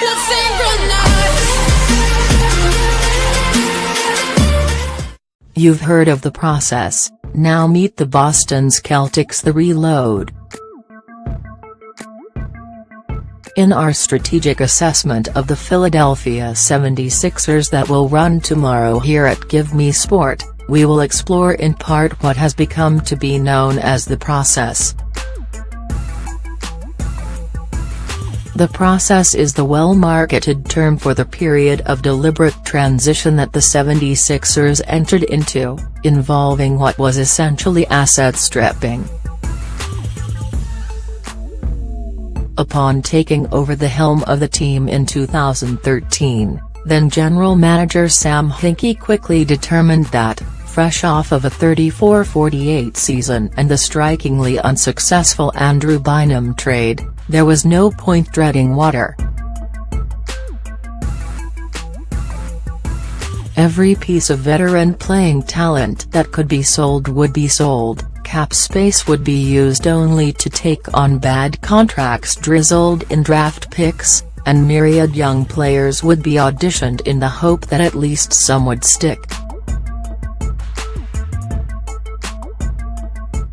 Let's synchronize. You've heard of the process, now meet the Boston's Celtics, the reload. In our strategic assessment of the Philadelphia 76ers that will run tomorrow here at GiveMeSport, we will explore in part what has become to be known as the process. The process is the well-marketed term for the period of deliberate transition that the 76ers entered into, involving what was essentially asset stripping. Upon taking over the helm of the team in 2013, then general manager Sam Hinkie quickly determined that, fresh off of a 34-48 season and the strikingly unsuccessful Andrew Bynum trade, there was no point treading water. Every piece of veteran playing talent that could be sold would be sold, cap space would be used only to take on bad contracts drizzled in draft picks, and myriad young players would be auditioned in the hope that at least some would stick.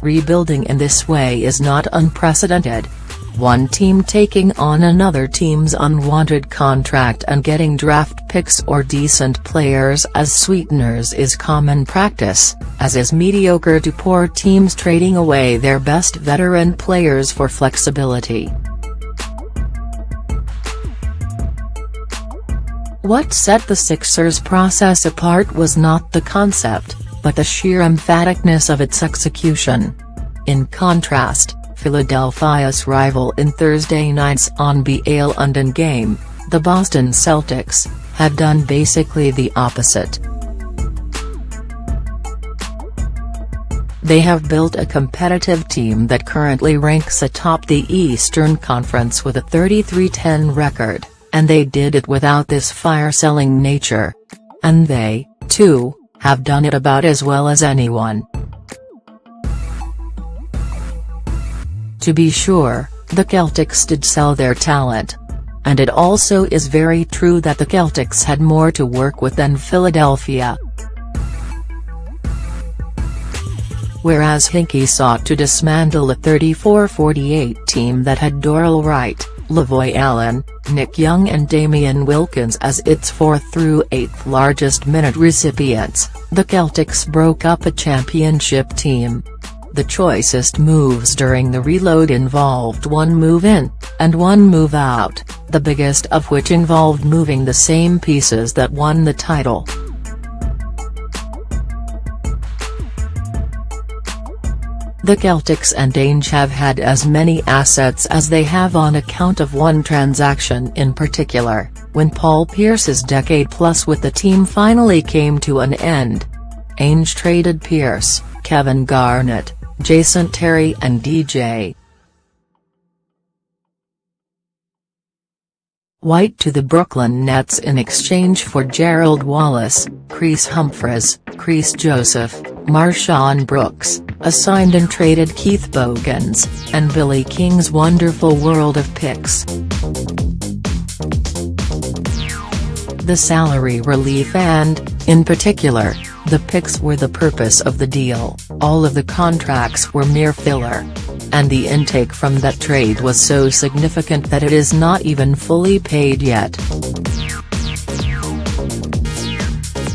Rebuilding in this way is not unprecedented. One team taking on another team's unwanted contract and getting draft picks or decent players as sweeteners is common practice, as is mediocre to poor teams trading away their best veteran players for flexibility. What set the Sixers' process apart was not the concept, but the sheer emphaticness of its execution. In contrast, Philadelphia's rival in Thursday night's NBA London game, the Boston Celtics, had done basically the opposite. They have built a competitive team that currently ranks atop the Eastern Conference with a 33-10 record, and they did it without this fire-selling nature. And they, too, have done it about as well as anyone. To be sure, the Celtics did sell their talent. And it also is very true that the Celtics had more to work with than Philadelphia. Whereas Hinkie sought to dismantle a 34-48 team that had Dorrell Wright, Lavoy Allen, Nick Young and Damian Wilkins as its 4th through 8th largest minute recipients, the Celtics broke up a championship team. The choicest moves during the reload involved one move in, and one move out, the biggest of which involved moving the same pieces that won the title. The Celtics and Ainge have had as many assets as they have on account of one transaction in particular, when Paul Pierce's decade-plus with the team finally came to an end. Ainge traded Pierce, Kevin Garnett, Jason Terry and DJ White to the Brooklyn Nets in exchange for Gerald Wallace, Chris Humphries, Chris Joseph, Marshawn Brooks, assigned and traded Keith Bogans, and Billy King's wonderful world of picks. The salary relief and, in particular, the picks were the purpose of the deal. All of the contracts were mere filler. And the intake from that trade was so significant that it is not even fully paid yet.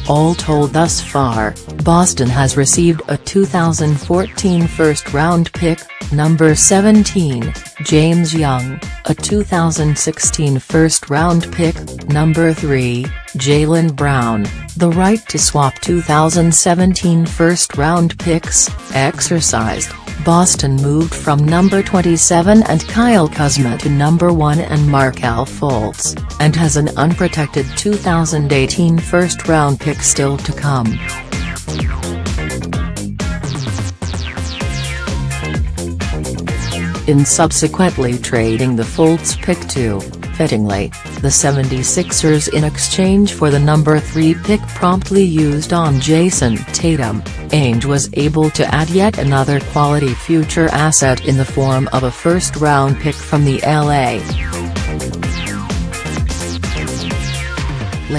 All told thus far, Boston has received a 2014 first-round pick, number 17, James Young, a 2016 first-round pick, number 3, Jaylen Brown, the right to swap 2017 first-round picks, exercised. Boston moved from number 27 and Kyle Kuzma to number 1 and Markelle Fultz, and has an unprotected 2018 first-round pick still to come. In subsequently trading the Fultz pick to, fittingly, the 76ers in exchange for the number 3 pick promptly used on Jason Tatum, Ainge was able to add yet another quality future asset in the form of a first-round pick from the LA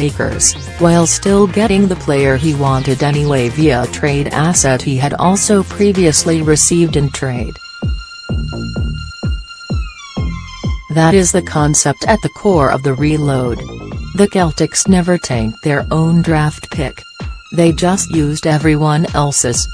Lakers, while still getting the player he wanted anyway via a trade asset he had also previously received in trade. That is the concept at the core of the reload. The Celtics never tanked their own draft pick. They just used everyone else's.